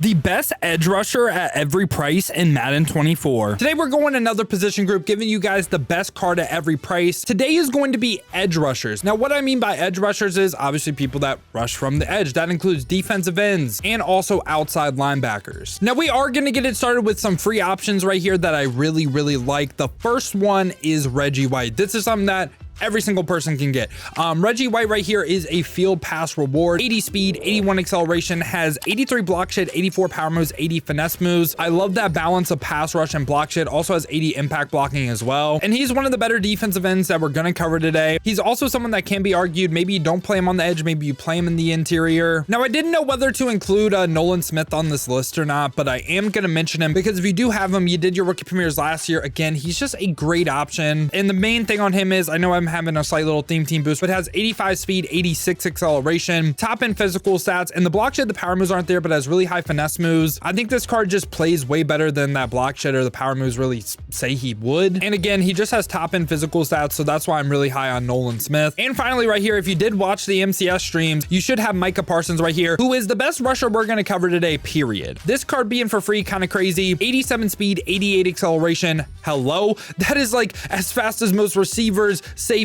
The best edge rusher at every price in Madden 24. Today we're going another position group, giving you guys the best card at every price. Today is going to be edge rushers. Now what I mean by edge rushers is obviously people that rush from the edge. That includes defensive ends and also outside linebackers. Now we are going to get it started with some free options right here that I really like. The first one is Reggie White. This is something that every single person can get. Reggie White right here is a field pass reward, 80 speed, 81 acceleration, has 83 block shed, 84 power moves, 80 finesse moves. I love that balance of pass rush and block shed. Also has 80 impact blocking as well. And he's one of the better defensive ends that we're going to cover today. He's also someone that can be argued. Maybe you don't play him on the edge. Maybe you play him in the interior. Now I didn't know whether to include Nolan Smith on this list or not, but I am going to mention him because if you do have him, you did your rookie premieres last year. Again, he's just a great option. And the main thing on him is, I know I'm having a slight little theme team boost, but has 85 speed, 86 acceleration, top end physical stats, and the block shed, the power moves aren't there, but has really high finesse moves. I think this card just plays way better than that block shed or the power moves really say he would. And again, he just has top end physical stats, so that's why I'm really high on Nolan Smith. And finally right here, if you did watch the MCS streams, you should have Micah Parsons right here, who is the best rusher we're going to cover today, period. This card being for free, kind of crazy. 87 speed, 88 acceleration. Hello? That is like as fast as most receivers, safeties,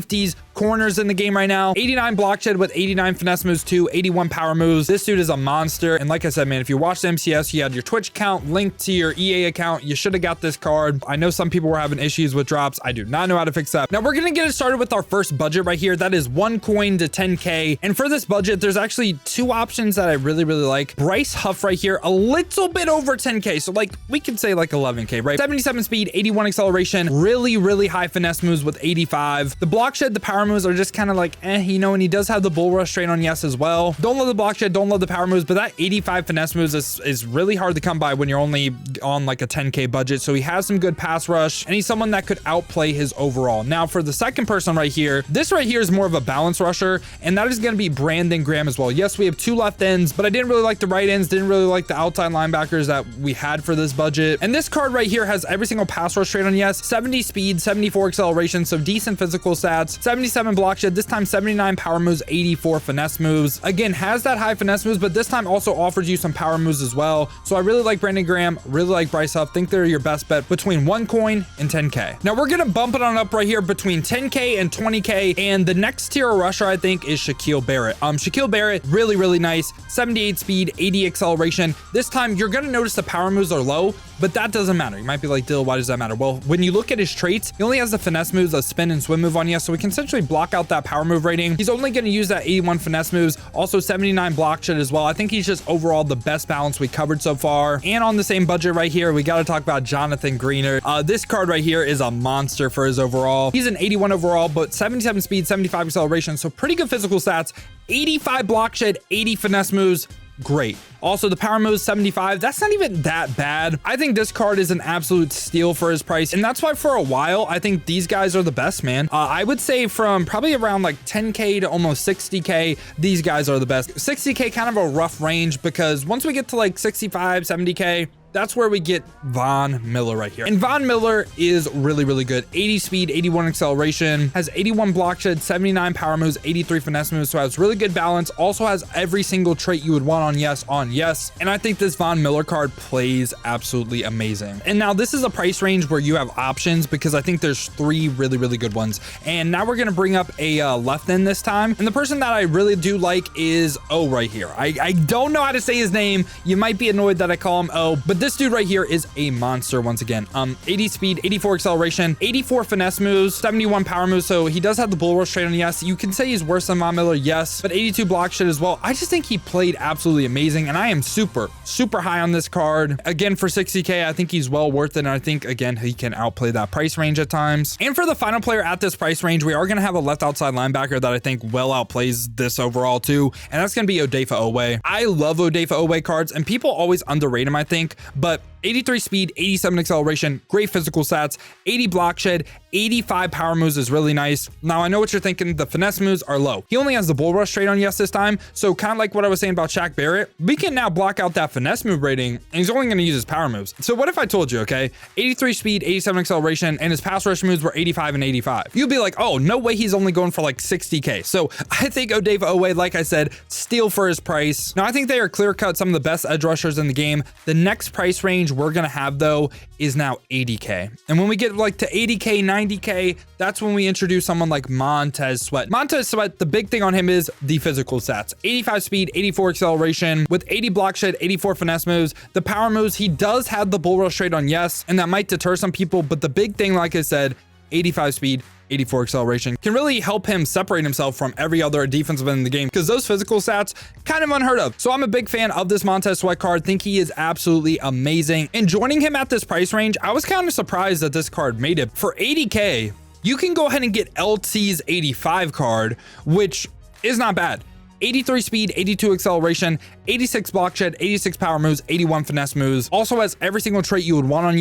corners in the game right now. 89 block shed with 89 finesse moves too, 81 power moves. This dude is a monster. And like I said, man, if you watched MCS, you had your Twitch account linked to your EA account, you should have got this card. I know some people were having issues with drops. I do not know how to fix that. Now we're going to get it started with our first budget right here. That is 1 coin to 10K. And for this budget, there's actually two options that I really like. Bryce Huff right here, a little bit over 10K. So like we could say like 11K, right? 77 speed, 81 acceleration, really high finesse moves with 85. The block shed, the power moves are just kind of like, you know, and he does have the bull rush straight on yes as well. Don't love the block shed, don't love the power moves, but that 85 finesse moves is really hard to come by when you're only on like a 10K budget. So he has some good pass rush and he's someone that could outplay his overall. Now for the second person right here, this right here is more of a balance rusher, and that is going to be Brandon Graham as well. Yes, we have two left ends, but I didn't really like the right ends, didn't really like the outside linebackers that we had for this budget. And this card right here has every single pass rush straight on yes, 70 speed, 74 acceleration, so decent physical stats, 77 block shed, this time 79 power moves, 84 finesse moves. Again, has that high finesse moves, but this time also offers you some power moves as well. So I really like Brandon Graham, really like Bryce Huff. Think they're your best bet between 1 coin and 10K. Now we're gonna bump it on up right here between 10K and 20K, and the next tier of rusher I think is Shaquille Barrett. Shaquille Barrett, really nice, 78 speed, 80 acceleration. This time you're gonna notice the power moves are low, but that doesn't matter. You might be like, Dill, why does that matter? Well, when you look at his traits, he only has the finesse moves, a spin and swim move on yes, so we can essentially block out that power move rating. He's only going to use that 81 finesse moves, also 79 block shed as well. I think he's just overall the best balance we covered so far. And on the same budget right here, we got to talk about Jonathan Greener. This card right here is a monster for his overall. He's an 81 overall, but 77 speed, 75 acceleration, so pretty good physical stats, 85 block shed, 80 finesse moves. Great. Also the power moves 75, that's not even that bad. I think this card is an absolute steal for his price, and that's why for a while I think these guys are the best, man. I would say from probably around like 10K to almost 60K, these guys are the best. 60K kind of a rough range, because once we get to like 65, 70K, that's where we get Von Miller right here. And Von Miller is really good. 80 speed, 81 acceleration, has 81 block shed, 79 power moves, 83 finesse moves, so has really good balance. Also has every single trait you would want on yes. And I think this Von Miller card plays absolutely amazing. And now this is a price range where you have options, because I think there's three really good ones. And now we're gonna bring up a left end this time. And the person that I really do like is O right here. I don't know how to say his name. You might be annoyed that I call him O, but this dude right here is a monster once again. 80 speed, 84 acceleration, 84 finesse moves, 71 power moves, so he does have the bull rush straight on yes. You can say he's worse than Von Miller, yes, but 82 block shed as well. I just think he played absolutely amazing, and I am super high on this card. Again, for 60K, I think he's well worth it, and I think, again, he can outplay that price range at times. And for the final player at this price range, we are going to have a left outside linebacker that I think well outplays this overall too, and that's going to be Odafe Oweh. I love Odafe Oweh cards, and people always underrate him, I think, but 83 speed, 87 acceleration, great physical stats, 80 block shed, 85 power moves is really nice. Now, I know what you're thinking. The finesse moves are low. He only has the bull rush trait on yes this time. So kind of like what I was saying about Shaq Barrett, we can now block out that finesse move rating, and he's only going to use his power moves. So what if I told you, okay, 83 speed, 87 acceleration, and his pass rush moves were 85 and 85? You'd be like, oh, no way he's only going for like 60K. So I think O'Dave Owe, like I said, steal for his price. Now, I think they are clear cut some of the best edge rushers in the game. The next price range we're going to have, though, is now 80K. And when we get like to 80K, 90K, that's when we introduce someone like Montez Sweat. Montez Sweat, the big thing on him is the physical stats. 85 speed, 84 acceleration, with 80 block shed, 84 finesse moves. The power moves, he does have the bull rush rate on yes, and that might deter some people, but the big thing, like I said, 85 speed, 84 acceleration can really help him separate himself from every other defensive end in the game, because those physical stats kind of unheard of. So I'm a big fan of this Montez Sweat card. Think he is absolutely amazing. And joining him at this price range, I was kind of surprised that this card made it. For 80K, you can go ahead and get LT's 85 card, which is not bad. 83 speed, 82 acceleration, 86 block shed, 86 power moves, 81 finesse moves. Also has every single trait you would want on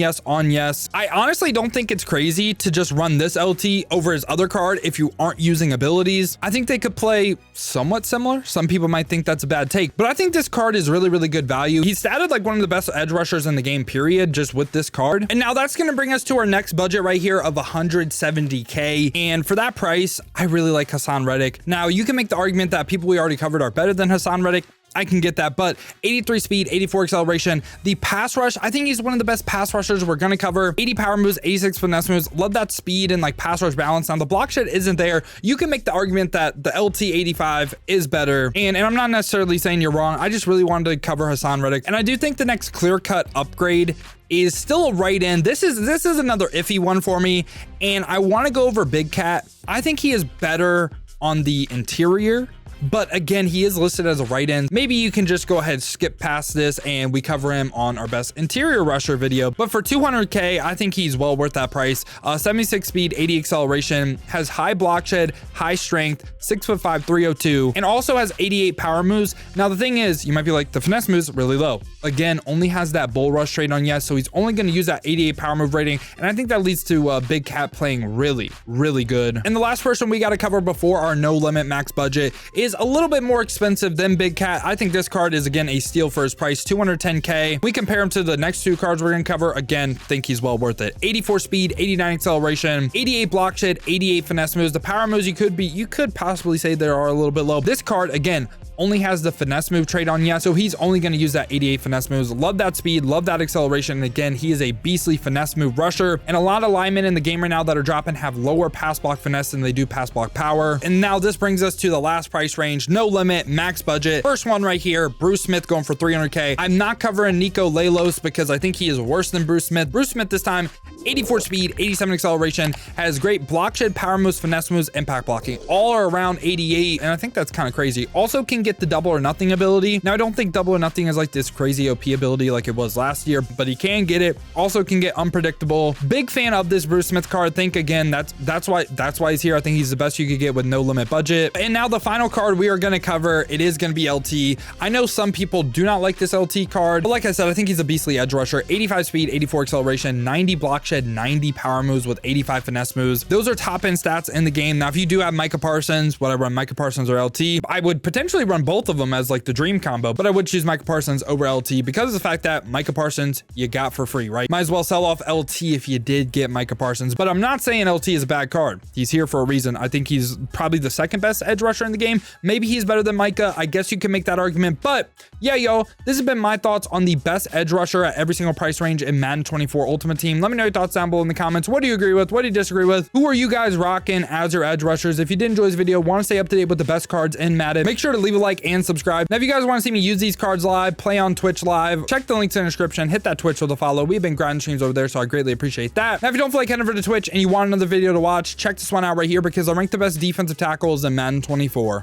yes. I honestly don't think it's crazy to just run this LT over his other card if you aren't using abilities. I think they could play somewhat similar. Some people might think that's a bad take, but I think this card is really, really good value. He's statted like one of the best edge rushers in the game, period, just with this card. And now that's going to bring us to our next budget right here of 170K. And for that price, I really like Hassan Reddick. Now, you can make the argument that people we already covered are better than Hassan Reddick. I can get that, but 83 speed, 84 acceleration, the pass rush, I think he's one of the best pass rushers we're going to cover. 80 power moves, 86 finesse moves. Love that speed and like pass rush balance. Now the block shed isn't there. You can make the argument that the LT 85 is better, and I'm not necessarily saying you're wrong. I just really wanted to cover Hassan Reddick, and I do think the next clear cut upgrade is still a right end. This is another iffy one for me, and I want to go over Big Cat. I think he is better on the interior, but again, he is listed as a right end. Maybe you can just go ahead, skip past this, and we cover him on our best interior rusher video. But for 200K, I think he's well worth that price. 76 speed, 80 acceleration, has high block shed, high strength, 6'5", 302, and also has 88 power moves. Now the thing is, you might be like, the finesse moves really low. Again, only has that bull rush trait on yes, so he's only going to use that 88 power move rating, and I think that leads to Big Cat playing really, really good. And the last person we got to cover before our no limit max budget is a little bit more expensive than Big Cat. I think this card is again a steal for his price, 210K. We compare him to the next two cards we're going to cover. Again, think he's well worth it. 84 speed, 89 acceleration, 88 block shed, 88 finesse moves. The power moves you could possibly say they are a little bit low. This card again only has the finesse move trait on yes, so he's only going to use that 88 finesse moves. Love that speed, love that acceleration. And again, he is a beastly finesse move rusher, and a lot of linemen in the game right now that are dropping have lower pass block finesse than they do pass block power. And now this brings us to the last price range, no limit max budget. First one right here, Bruce Smith going for 300K. I'm not covering Nico Lalos because I think he is worse than Bruce Smith. Bruce Smith this time, 84 speed, 87 acceleration, has great block shed, power moves, finesse moves, impact blocking, all are around 88, and I think that's kind of crazy. Also can get the double or nothing ability. Now I don't think double or nothing is like this crazy OP ability like it was last year, but he can get it. Also can get unpredictable. Big fan of this Bruce Smith card. Think again, that's why he's here. I think he's the best you could get with no limit budget. And now the final card we are going to cover, it is going to be LT. I know some people do not like this LT card, but like I said, I think he's a beastly edge rusher. 85 speed, 84 acceleration, 90 block shed, 90 power moves with 85 finesse moves. Those are top end stats in the game. Now, if you do have Micah Parsons, would I run Micah Parsons or LT? I would potentially run both of them as like the dream combo, but I would choose Micah Parsons over LT because of the fact that Micah Parsons you got for free, right? Might as well sell off LT if you did get Micah Parsons, but I'm not saying LT is a bad card. He's here for a reason. I think he's probably the second best edge rusher in the game. Maybe he's better than Micah. I guess you can make that argument, but yeah, yo, this has been my thoughts on the best edge rusher at every single price range in Madden 24 Ultimate Team. Let me know your thoughts down below in the comments. What do you agree with? What do you disagree with? Who are you guys rocking as your edge rushers? If you did enjoy this video, want to stay up to date with the best cards in Madden, make sure to leave a like and subscribe. Now, if you guys want to see me use these cards live, play on Twitch live, check the links in the description, hit that Twitch with a follow. We've been grinding streams over there, so I greatly appreciate that. Now, if you don't feel like heading over to Twitch and you want another video to watch, check this one out right here because I rank the best defensive tackles in Madden 24.